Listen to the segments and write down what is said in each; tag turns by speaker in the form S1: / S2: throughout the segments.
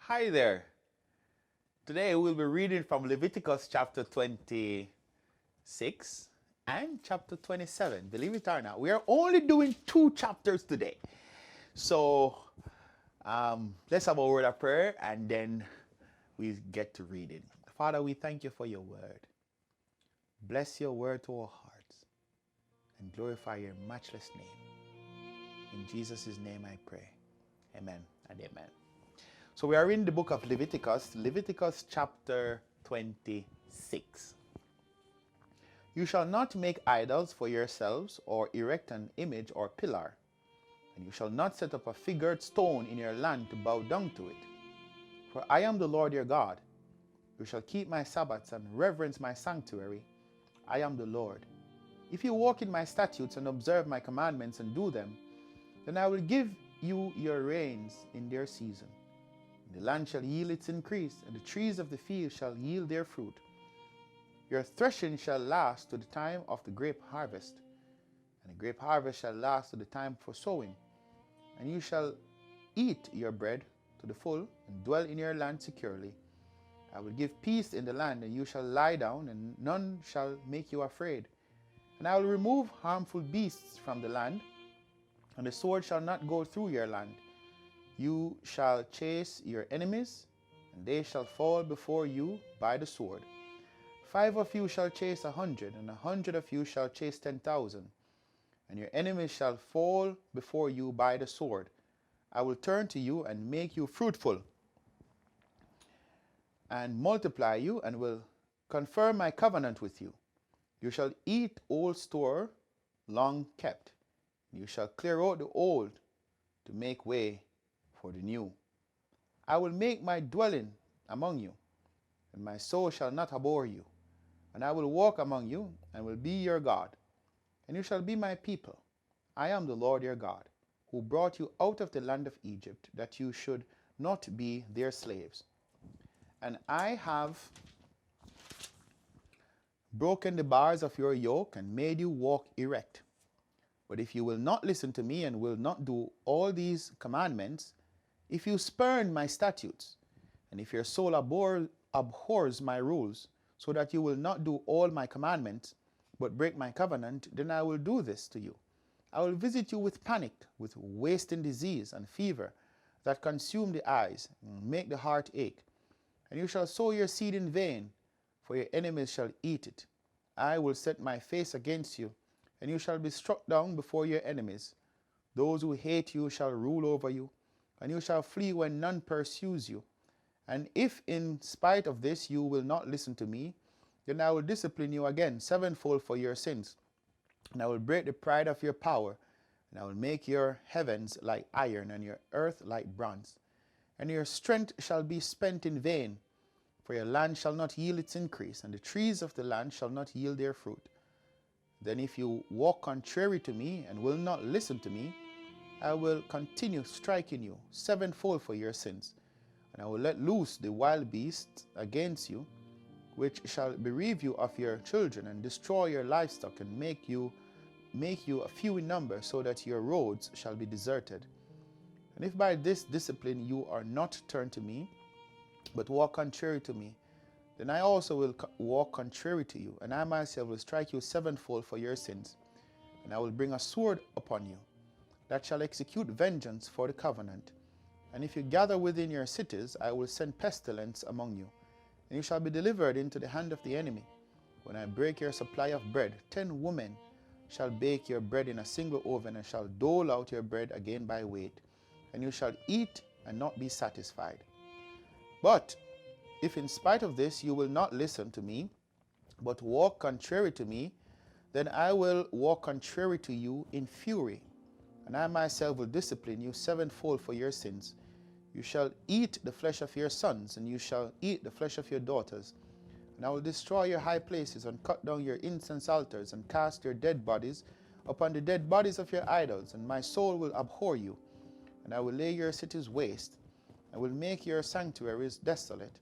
S1: Hi there. Today we'll be reading from Leviticus chapter 26 and chapter 27. Believe it or not, we are only doing 2 chapters today. So let's have a word of prayer and then we get to reading. Father, we thank you for your word. Bless your word to our hearts and glorify your matchless name. In Jesus' name I pray. Amen and amen. So we are in the book of Leviticus chapter 26. You shall not make idols for yourselves or erect an image or pillar, and you shall not set up a figured stone in your land to bow down to it. For I am the Lord your God. You shall keep my Sabbaths and reverence my sanctuary. I am the Lord. If you walk in my statutes and observe my commandments and do them, then I will give you your rains in their season. The land shall yield its increase, and the trees of the field shall yield their fruit. Your threshing shall last to the time of the grape harvest, and the grape harvest shall last to the time for sowing. And you shall eat your bread to the full, and dwell in your land securely. I will give peace in the land, and you shall lie down, and none shall make you afraid. And I will remove harmful beasts from the land, and the sword shall not go through your land. You shall chase your enemies, and they shall fall before you by the sword. 5 of you shall chase 100, and 100 of you shall chase 10,000. And your enemies shall fall before you by the sword. I will turn to you and make you fruitful, and multiply you, and will confirm my covenant with you. You shall eat old store long kept. You shall clear out the old to make way for the new. I will make my dwelling among you, and my soul shall not abhor you. And I will walk among you, and will be your God, and you shall be my people. I am the Lord your God, who brought you out of the land of Egypt, that you should not be their slaves. And I have broken the bars of your yoke, and made you walk erect. But if you will not listen to me, and will not do all these commandments, if you spurn my statutes, and if your soul abhors my rules, so that you will not do all my commandments, but break my covenant, then I will do this to you. I will visit you with panic, with wasting disease and fever that consume the eyes, and make the heart ache. And you shall sow your seed in vain, for your enemies shall eat it. I will set my face against you, and you shall be struck down before your enemies. Those who hate you shall rule over you, and you shall flee when none pursues you. And if in spite of this you will not listen to me, then I will discipline you again sevenfold for your sins. And I will break the pride of your power, and I will make your heavens like iron, and your earth like bronze. And your strength shall be spent in vain, for your land shall not yield its increase, and the trees of the land shall not yield their fruit. Then if you walk contrary to me, and will not listen to me, I will continue striking you sevenfold for your sins. And I will let loose the wild beasts against you, which shall bereave you of your children, and destroy your livestock, and make you a few in number, so that your roads shall be deserted. And if by this discipline you are not turned to me, but walk contrary to me, then I also will walk contrary to you, and I myself will strike you sevenfold for your sins. And I will bring a sword upon you, that shall execute vengeance for the covenant. And if you gather within your cities, I will send pestilence among you, and you shall be delivered into the hand of the enemy. When I break your supply of bread, 10 women shall bake your bread in a single oven, and shall dole out your bread again by weight, and you shall eat and not be satisfied. But if in spite of this you will not listen to me, but walk contrary to me, then I will walk contrary to you in fury, and I myself will discipline you sevenfold for your sins. You shall eat the flesh of your sons, and you shall eat the flesh of your daughters. And I will destroy your high places, and cut down your incense altars, and cast your dead bodies upon the dead bodies of your idols, and my soul will abhor you. And I will lay your cities waste, I will make your sanctuaries desolate,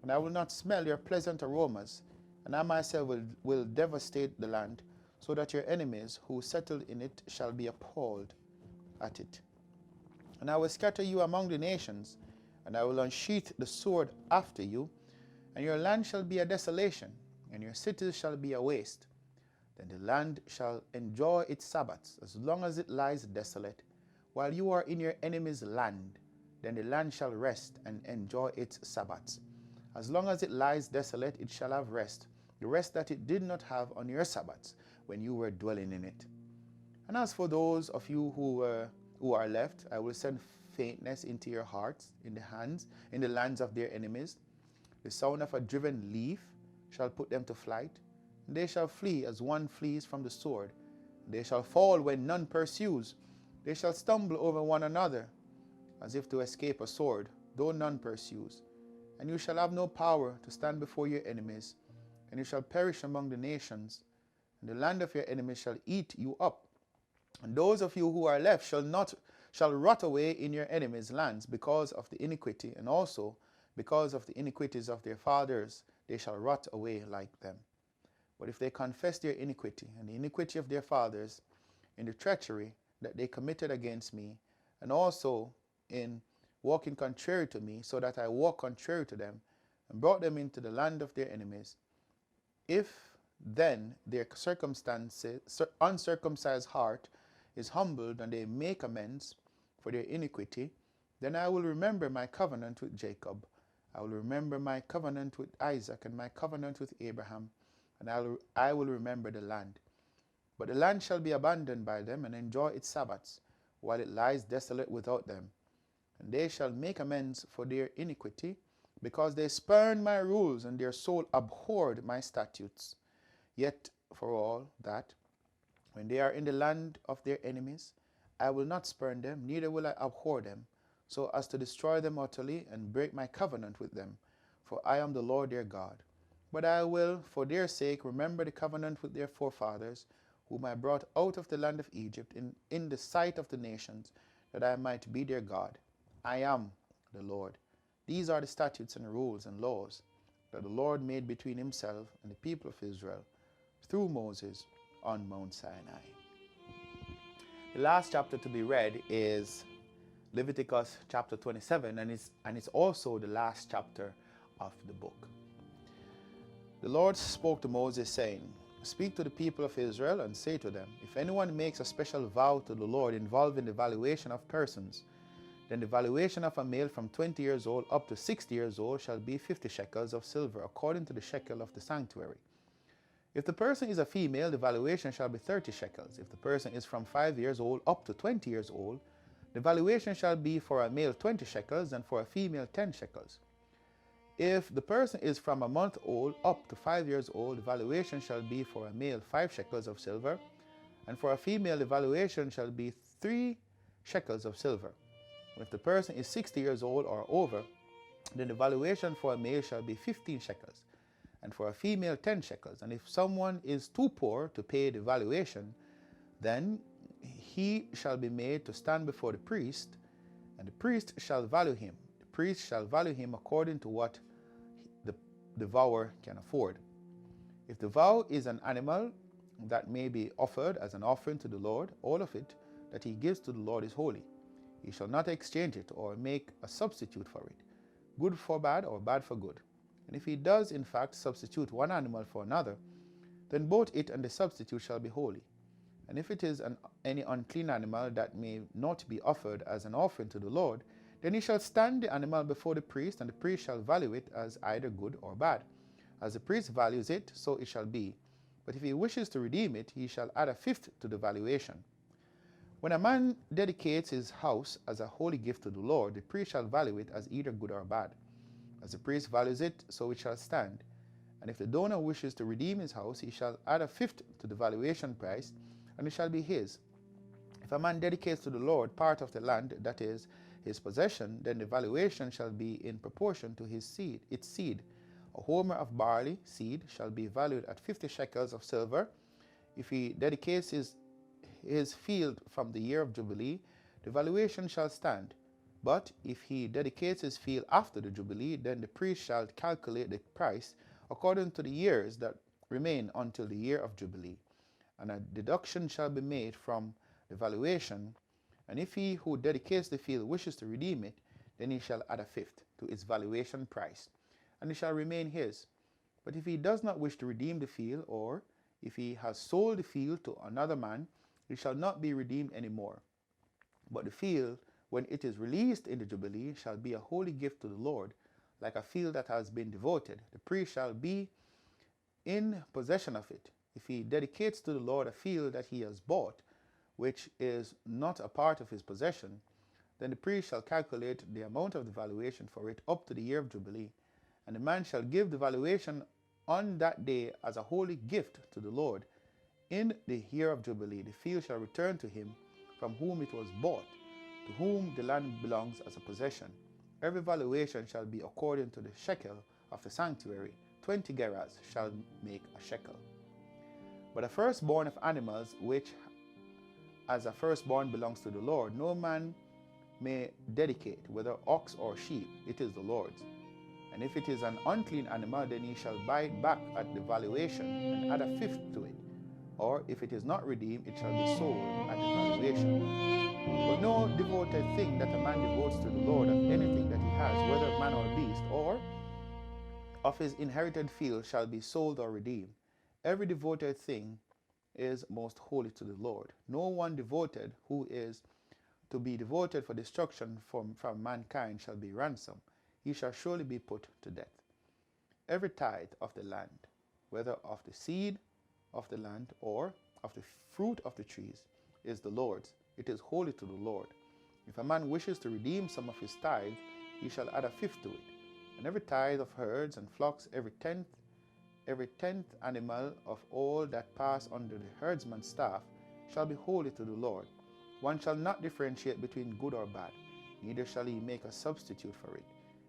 S1: and I will not smell your pleasant aromas, and I myself will devastate the land, so that your enemies who settle in it shall be appalled at it. And I will scatter you among the nations, and I will unsheath the sword after you, and your land shall be a desolation, and your cities shall be a waste. Then the land shall enjoy its Sabbaths, as long as it lies desolate, while you are in your enemy's land. Then the land shall rest and enjoy its Sabbaths. As long as it lies desolate, it shall have rest, the rest that it did not have on your Sabbaths, when you were dwelling in it. And as for those of you who are left, I will send faintness into your hearts, in the lands of their enemies. The sound of a driven leaf shall put them to flight. And they shall flee as one flees from the sword. They shall fall when none pursues. They shall stumble over one another, as if to escape a sword, though none pursues. And you shall have no power to stand before your enemies, and you shall perish among the nations, and the land of your enemies shall eat you up. And those of you who are left shall rot away in your enemies' lands because of the iniquity, and also because of the iniquities of their fathers, they shall rot away like them. But if they confess their iniquity and the iniquity of their fathers in the treachery that they committed against me, and also in walking contrary to me, so that I walk contrary to them, and brought them into the land of their enemies, if then their uncircumcised heart is humbled, and they make amends for their iniquity, then I will remember my covenant with Jacob. I will remember my covenant with Isaac, and my covenant with Abraham, and I will remember the land. But the land shall be abandoned by them, and enjoy its Sabbaths, while it lies desolate without them. And they shall make amends for their iniquity, because they spurned my rules, and their soul abhorred my statutes. Yet for all that, when they are in the land of their enemies, I will not spurn them, neither will I abhor them, so as to destroy them utterly, and break my covenant with them. For I am the Lord their God. But I will, for their sake, remember the covenant with their forefathers, whom I brought out of the land of Egypt, in the sight of the nations, that I might be their God. I am the Lord. These are the statutes and rules and laws that the Lord made between himself and the people of Israel through Moses on Mount Sinai. The last chapter to be read is Leviticus chapter 27, and it's also the last chapter of the book. The Lord spoke to Moses, saying, "Speak to the people of Israel and say to them, if anyone makes a special vow to the Lord involving the valuation of persons, then the valuation of a male from 20 years old up to 60 years old shall be 50 shekels of silver, according to the shekel of the sanctuary. If the person is a female, the valuation shall be 30 shekels. If the person is from 5 years old up to 20 years old, the valuation shall be for a male 20 shekels, and for a female 10 shekels. If the person is from a month old up to 5 years old, the valuation shall be for a male 5 shekels of silver, and for a female the valuation shall be 3 shekels of silver. And if the person is 60 years old or over, then the valuation for a male shall be 15 shekels, and for a female 10 shekels. And if someone is too poor to pay the valuation, then he shall be made to stand before the priest, and the priest shall value him. The priest shall value him according to what the vower can afford. If the vow is an animal that may be offered as an offering to the Lord, all of it that he gives to the Lord is holy. He shall not exchange it or make a substitute for it, good for bad or bad for good. And if he does in fact substitute one animal for another, then both it and the substitute shall be holy. And if it is any unclean animal that may not be offered as an offering to the Lord, then he shall stand the animal before the priest, and the priest shall value it as either good or bad. As the priest values it, so it shall be. But if he wishes to redeem it, he shall add a fifth to the valuation. When a man dedicates his house as a holy gift to the Lord, the priest shall value it as either good or bad. As the priest values it, so it shall stand. And if the donor wishes to redeem his house, he shall add a fifth to the valuation price, and it shall be his. If a man dedicates to the Lord part of the land, that is, his possession, then the valuation shall be in proportion to its seed. A homer of barley seed shall be valued at 50 shekels of silver. If he dedicates his field from the year of Jubilee, the valuation shall stand. But if he dedicates his field after the Jubilee, then the priest shall calculate the price according to the years that remain until the year of Jubilee. And a deduction shall be made from the valuation. And if he who dedicates the field wishes to redeem it, then he shall add a fifth to its valuation price, and it shall remain his. But if he does not wish to redeem the field, or if he has sold the field to another man, it shall not be redeemed any more. But the field, when it is released in the Jubilee, shall be a holy gift to the Lord, like a field that has been devoted. The priest shall be in possession of it. If he dedicates to the Lord a field that he has bought, which is not a part of his possession, then the priest shall calculate the amount of the valuation for it up to the year of Jubilee, and the man shall give the valuation on that day as a holy gift to the Lord. In the year of Jubilee, the field shall return to him from whom it was bought, to whom the land belongs as a possession. Every valuation shall be according to the shekel of the sanctuary. 20 gerahs shall make a shekel. But a firstborn of animals, which as a firstborn belongs to the Lord, no man may dedicate, whether ox or sheep, it is the Lord's. And if it is an unclean animal, then he shall buy it back at the valuation and add a fifth to it. Or if it is not redeemed, it shall be sold at the valuation. But no devoted thing that a man devotes to the Lord of anything that he has, whether man or beast, or of his inherited field, shall be sold or redeemed. Every devoted thing is most holy to the Lord. No one devoted who is to be devoted for destruction from mankind shall be ransomed. He shall surely be put to death. Every tithe of the land, whether of the seed of the land or of the fruit of the trees, is the Lord's. It is holy to the Lord. If a man wishes to redeem some of his tithe, he shall add a fifth to it. And every tithe of herds and flocks, every tenth animal of all that pass under the herdsman's staff, shall be holy to the Lord. One shall not differentiate between good or bad, neither shall he make a substitute for it.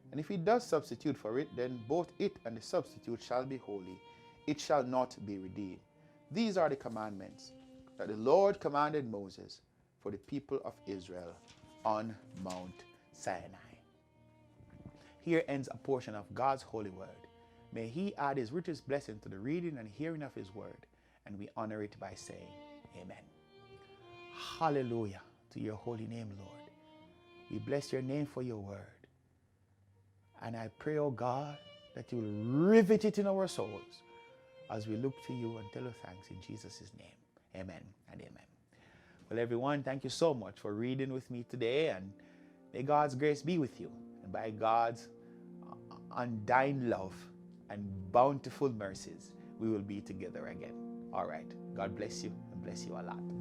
S1: And if he does substitute for it, then both it and the substitute shall be holy. It shall not be redeemed. These are the commandments that the Lord commanded Moses for the people of Israel on Mount Sinai. Here ends a portion of God's holy word. May he add his richest blessing to the reading and hearing of his word, and we honor it by saying, Amen. Hallelujah to your holy name, Lord. We bless your name for your word. And I pray, oh God, that you will rivet it in our souls as we look to you and tell you thanks in Jesus' name. Amen and amen. Well, everyone, thank you so much for reading with me today, and may God's grace be with you. And by God's undying love and bountiful mercies, we will be together again. All right. God bless you and bless you a lot.